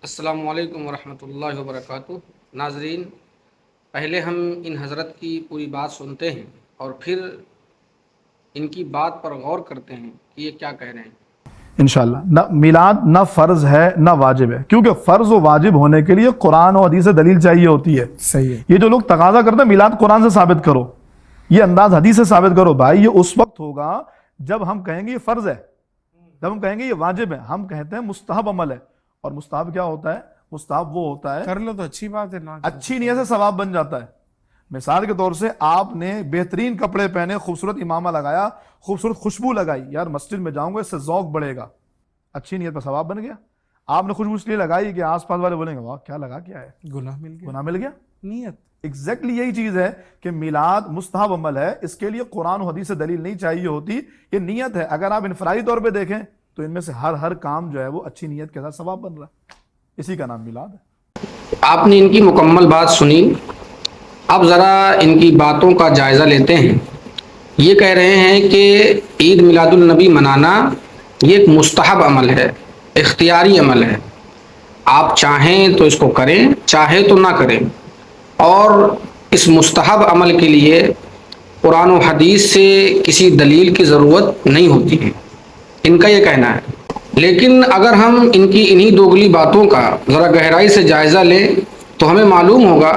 السلام علیکم ورحمۃ اللہ وبرکاتہ۔ ناظرین، پہلے ہم ان حضرت کی پوری بات سنتے ہیں اور پھر ان کی بات پر غور کرتے ہیں کہ یہ کیا کہہ رہے ہیں۔ انشاءاللہ نہ میلاد نہ فرض ہے نہ واجب ہے، کیونکہ فرض و واجب ہونے کے لیے قرآن و حدیث سے دلیل چاہیے ہوتی ہے۔ صحیح ہے۔ یہ جو لوگ تقاضا کرتے ہیں میلاد قرآن سے ثابت کرو، یہ انداز حدیث سے ثابت کرو، بھائی یہ اس وقت ہوگا جب ہم کہیں گے یہ فرض ہے، جب ہم کہیں گے یہ واجب ہے۔ ہم کہتے ہیں مستحب عمل ہے، اور مستحب کیا ہوتا ہے؟ مستحب وہ ہوتا ہے کر لو تو اچھی بات ہے، نہ اچھی نیت سے ثواب بن جاتا ہے۔ مثال کے طور سے آپ نے بہترین کپڑے پہنے، خوبصورت امامہ لگایا، خوبصورت خوشبو لگائی، یار مسجد میں جاؤں گا اس سے ذوق بڑھے گا، اچھی نیت پر ثواب بن گیا۔ آپ نے خوشبو اس لیے لگائی کہ آس پاس والے بولیں گے واہ کیا لگا کیا ہے، گناہ مل گیا، گناہ مل گیا۔ نیت۔ ایگزیکٹلی یہی چیز ہے کہ میلاد مستحب عمل ہے، اس کے لیے قرآن و حدیث سے دلیل نہیں چاہیے ہوتی، یہ نیت ہے۔ اگر آپ انفرادی طور پہ دیکھیں تو ان میں سے ہر کام جو ہے وہ اچھی نیت کے ساتھ ثواب بن رہا ہے، اسی کا نام میلاد ہے۔ آپ نے ان کی مکمل بات سنی، اب ذرا ان کی باتوں کا جائزہ لیتے ہیں۔ یہ کہہ رہے ہیں کہ عید میلاد النبی منانا یہ ایک مستحب عمل ہے، اختیاری عمل ہے، آپ چاہیں تو اس کو کریں، چاہے تو نہ کریں، اور اس مستحب عمل کے لیے قرآن و حدیث سے کسی دلیل کی ضرورت نہیں ہوتی ہے، ان کا یہ کہنا ہے۔ لیکن اگر ہم ان کی انہی دوگلی باتوں کا ذرا گہرائی سے جائزہ لیں تو ہمیں معلوم ہوگا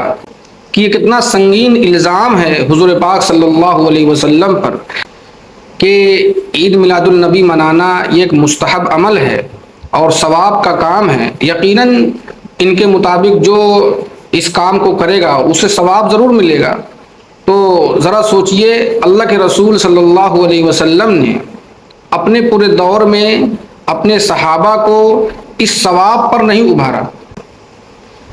کہ یہ کتنا سنگین الزام ہے حضور پاک صلی اللہ علیہ وسلم پر کہ عید میلاد النبی منانا یہ ایک مستحب عمل ہے اور ثواب کا کام ہے۔ یقیناً ان کے مطابق جو اس کام کو کرے گا اسے ثواب ضرور ملے گا۔ تو ذرا سوچئے، اللہ کے رسول صلی اللہ علیہ وسلم نے اپنے پورے دور میں اپنے صحابہ کو اس ثواب پر نہیں ابھارا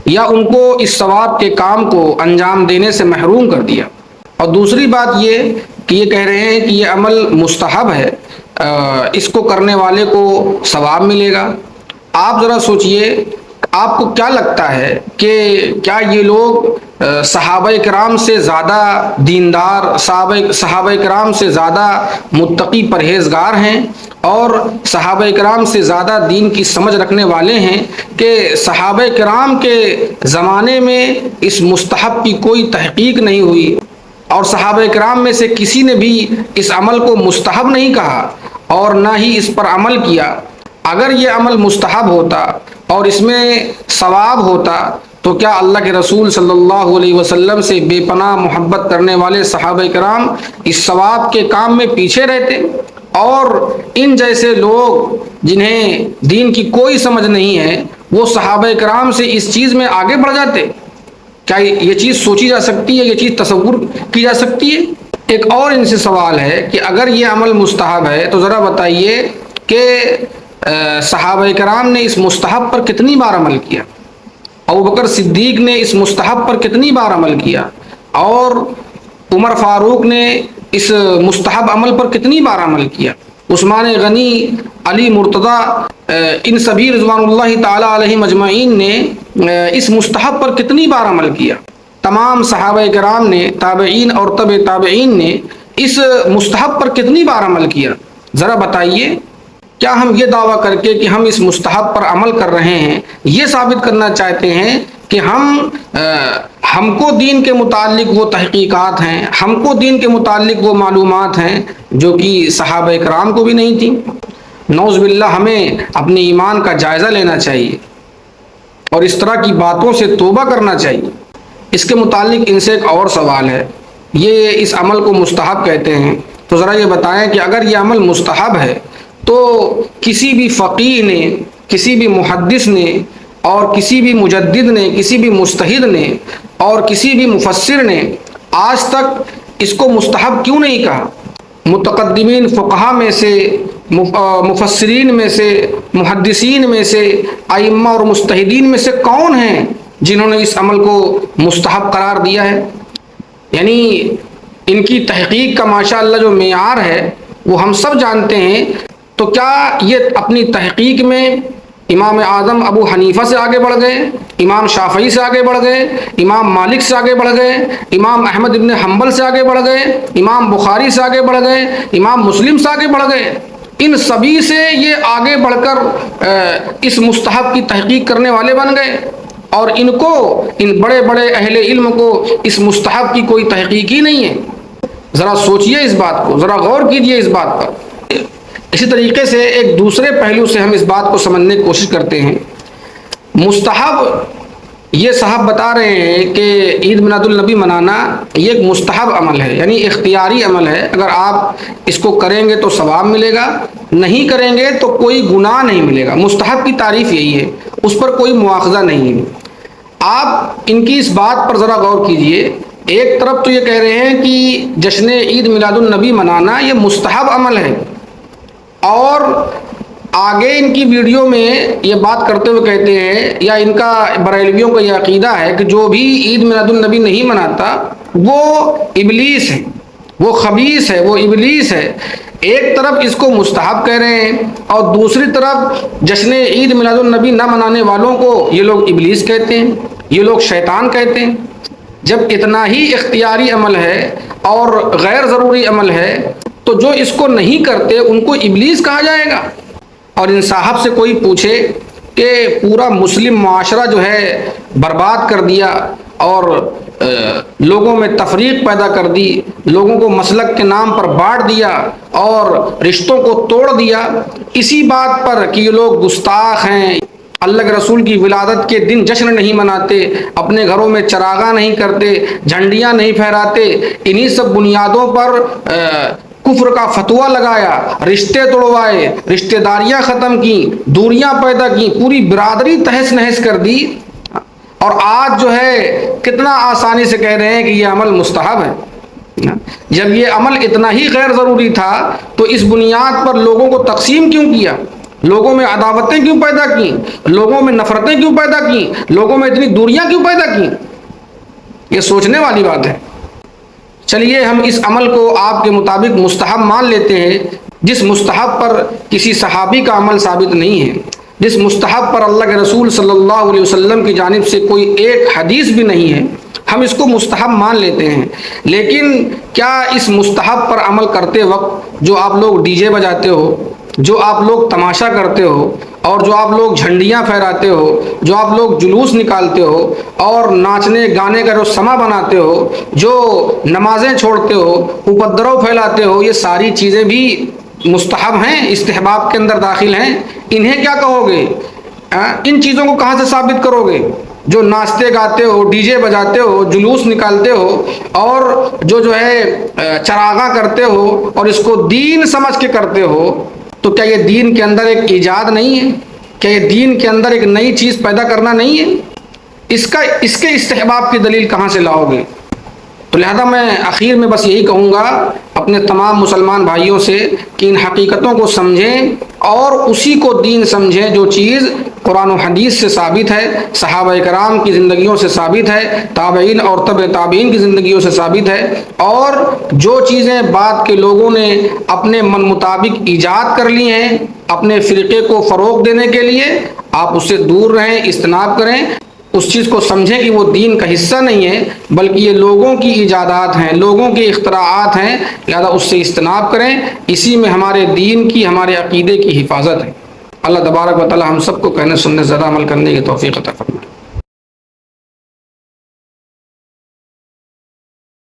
یا ان کو اس ثواب کے کام کو انجام دینے سے محروم کر دیا۔ اور دوسری بات یہ کہ یہ کہہ رہے ہیں کہ یہ عمل مستحب ہے، اس کو کرنے والے کو ثواب ملے گا۔ آپ ذرا سوچئے، آپ کو کیا لگتا ہے کہ کیا یہ لوگ صحابہ کرام سے زیادہ دیندار، صحابہ کرام سے زیادہ متقی پرہیزگار ہیں اور صحابہ کرام سے زیادہ دین کی سمجھ رکھنے والے ہیں کہ صحابہ کرام کے زمانے میں اس مستحب کی کوئی تحقیق نہیں ہوئی اور صحابہ کرام میں سے کسی نے بھی اس عمل کو مستحب نہیں کہا اور نہ ہی اس پر عمل کیا؟ اگر یہ عمل مستحب ہوتا اور اس میں ثواب ہوتا تو کیا اللہ کے رسول صلی اللہ علیہ وسلم سے بے پناہ محبت کرنے والے صحابہ کرام اس ثواب کے کام میں پیچھے رہتے؟ اور ان جیسے لوگ جنہیں دین کی کوئی سمجھ نہیں ہے وہ صحابہ کرام سے اس چیز میں آگے بڑھ جاتے؟ کیا یہ چیز سوچی جا سکتی ہے؟ یہ چیز تصور کی جا سکتی ہے؟ ایک اور ان سے سوال ہے کہ اگر یہ عمل مستحب ہے تو ذرا بتائیے کہ صحابہ کرام نے اس مستحب پر کتنی بار عمل کیا؟ ابوبکر صدیق نے اس مستحب پر کتنی بار عمل کیا؟ اور عمر فاروق نے اس مستحب عمل پر کتنی بار عمل کیا؟ عثمان غنی، علی مرتضی، ان سبھی رضوان اللہ تعالی علیہ مجمعین نے اس مستحب پر کتنی بار عمل کیا؟ تمام صحابہ کرام نے، تابعین اور تبع تابعین نے اس مستحب پر کتنی بار عمل کیا؟ ذرا بتائیے، کیا ہم یہ دعویٰ کر کے کہ ہم اس مستحب پر عمل کر رہے ہیں یہ ثابت کرنا چاہتے ہیں کہ ہم کو دین کے متعلق وہ تحقیقات ہیں، ہم کو دین کے متعلق وہ معلومات ہیں جو کہ صحابہ کرام کو بھی نہیں تھیں؟ نعوذ باللہ، ہمیں اپنے ایمان کا جائزہ لینا چاہیے اور اس طرح کی باتوں سے توبہ کرنا چاہیے۔ اس کے متعلق ان سے ایک اور سوال ہے، یہ اس عمل کو مستحب کہتے ہیں، تو ذرا یہ بتائیں کہ اگر یہ عمل مستحب ہے تو کسی بھی فقیہ نے، کسی بھی محدث نے اور کسی بھی مجدد نے، کسی بھی مجتہد نے اور کسی بھی مفسر نے آج تک اس کو مستحب کیوں نہیں کہا؟ متقدمین فقہا میں سے، مفسرین میں سے، محدثین میں سے، ائمہ اور مجتہدین میں سے کون ہیں جنہوں نے اس عمل کو مستحب قرار دیا ہے؟ یعنی ان کی تحقیق کا ماشاءاللہ جو معیار ہے وہ ہم سب جانتے ہیں، تو کیا یہ اپنی تحقیق میں امام اعظم ابو حنیفہ سے آگے بڑھ گئے، امام شافعی سے آگے بڑھ گئے، امام مالک سے آگے بڑھ گئے، امام احمد ابن حنبل سے آگے بڑھ گئے، امام بخاری سے آگے بڑھ گئے، امام مسلم سے آگے بڑھ گئے؟ ان سبھی سے یہ آگے بڑھ کر اس مستحب کی تحقیق کرنے والے بن گئے، اور ان کو، ان بڑے بڑے اہل علم کو اس مستحب کی کوئی تحقیق ہی نہیں ہے۔ ذرا سوچئے اس بات کو، ذرا غور کیجئے اس بات پر۔ اسی طریقے سے ایک دوسرے پہلو سے ہم اس بات کو سمجھنے کی کوشش کرتے ہیں۔ مستحب، یہ صاحب بتا رہے ہیں کہ عید میلاد النبی منانا یہ ایک مستحب عمل ہے، یعنی اختیاری عمل ہے، اگر آپ اس کو کریں گے تو ثواب ملے گا، نہیں کریں گے تو کوئی گناہ نہیں ملے گا۔ مستحب کی تعریف یہی ہے، اس پر کوئی مواخذہ نہیں ہے۔ آپ ان کی اس بات پر ذرا غور کیجئے۔ ایک طرف تو یہ کہہ رہے ہیں کہ جشن عید میلاد النبی منانا یہ مستحب عمل ہے، اور آگے ان کی ویڈیو میں یہ بات کرتے ہوئے کہتے ہیں، یا ان کا بریلویوں کا یہ عقیدہ ہے کہ جو بھی عید میلاد النبی نہیں مناتا وہ ابلیس ہے، وہ خبیث ہے، وہ ابلیس ہے۔ ایک طرف اس کو مستحب کہہ رہے ہیں، اور دوسری طرف جشن عید میلاد النبی نہ منانے والوں کو یہ لوگ ابلیس کہتے ہیں، یہ لوگ شیطان کہتے ہیں۔ جب اتنا ہی اختیاری عمل ہے اور غیر ضروری عمل ہے تو جو اس کو نہیں کرتے ان کو ابلیس کہا جائے گا۔ اور ان صاحب سے کوئی پوچھے کہ پورا مسلم معاشرہ جو ہے برباد کر دیا، اور لوگوں میں تفریق پیدا کر دی، لوگوں کو مسلک کے نام پر بانٹ دیا اور رشتوں کو توڑ دیا، اسی بات پر کہ یہ لوگ گستاخ ہیں، اللہ کے رسول کی ولادت کے دن جشن نہیں مناتے، اپنے گھروں میں چراغاں نہیں کرتے، جھنڈیاں نہیں پھہراتے، انہی سب بنیادوں پر کفر کا فتویٰ لگایا، رشتے توڑوائے، رشتہ داریاں ختم کی، دوریاں پیدا کی، پوری برادری تہس نہس کر دی، اور آج جو ہے کتنا آسانی سے کہہ رہے ہیں کہ یہ عمل مستحب ہے۔ جب یہ عمل اتنا ہی غیر ضروری تھا تو اس بنیاد پر لوگوں کو تقسیم کیوں کیا، لوگوں میں عداوتیں کیوں پیدا کی، لوگوں میں نفرتیں کیوں پیدا کی، لوگوں میں اتنی دوریاں کیوں پیدا کی؟ یہ سوچنے والی بات ہے۔ چلیے ہم اس عمل کو آپ کے مطابق مستحب مان لیتے ہیں، جس مستحب پر کسی صحابی کا عمل ثابت نہیں ہے، جس مستحب پر اللہ کے رسول صلی اللہ علیہ وسلم کی جانب سے کوئی ایک حدیث بھی نہیں ہے، ہم اس کو مستحب مان لیتے ہیں۔ لیکن کیا اس مستحب پر عمل کرتے وقت جو آپ لوگ ڈی جے بجاتے ہو، جو آپ لوگ تماشا کرتے ہو، اور جو آپ لوگ جھنڈیاں پھہراتے ہو، جو آپ لوگ جلوس نکالتے ہو، اور ناچنے گانے کا جو سما بناتے ہو، جو نمازیں چھوڑتے ہو، اپدرو پھیلاتے ہو، یہ ساری چیزیں بھی مستحب ہیں، استحباب کے اندر داخل ہیں، انہیں کیا کہو گے؟ ان چیزوں کو کہاں سے ثابت کرو گے؟ جو ناچتے گاتے ہو، ڈی جے بجاتے ہو، جلوس نکالتے ہو، اور جو ہے چراغاں کرتے ہو، اور اس کو دین سمجھ کے کرتے ہو، تو کیا یہ دین کے اندر ایک ایجاد نہیں ہے؟ کیا یہ دین کے اندر ایک نئی چیز پیدا کرنا نہیں ہے؟ اس کے استحباب کی دلیل کہاں سے لاؤ گے؟ تو لہذا میں آخر میں بس یہی کہوں گا اپنے تمام مسلمان بھائیوں سے کہ ان حقیقتوں کو سمجھیں اور اسی کو دین سمجھیں جو چیز قرآن و حدیث سے ثابت ہے، صحابہ کرام کی زندگیوں سے ثابت ہے، تابعین اور تبع تابعین کی زندگیوں سے ثابت ہے، اور جو چیزیں بعد کے لوگوں نے اپنے من مطابق ایجاد کر لی ہیں اپنے فرقے کو فروغ دینے کے لیے، آپ اس سے دور رہیں، اجتناب کریں، اس چیز کو سمجھیں کہ وہ دین کا حصہ نہیں ہے بلکہ یہ لوگوں کی ایجادات ہیں، لوگوں کے اختراعات ہیں، لہذا اس سے اجتناب کریں۔ اسی میں ہمارے دین کی، ہمارے عقیدے کی حفاظت ہے۔ اللہ تبارک و تعالی ہم سب کو کہنے سننے زیادہ عمل کرنے کی توفیق عطا فرمائے۔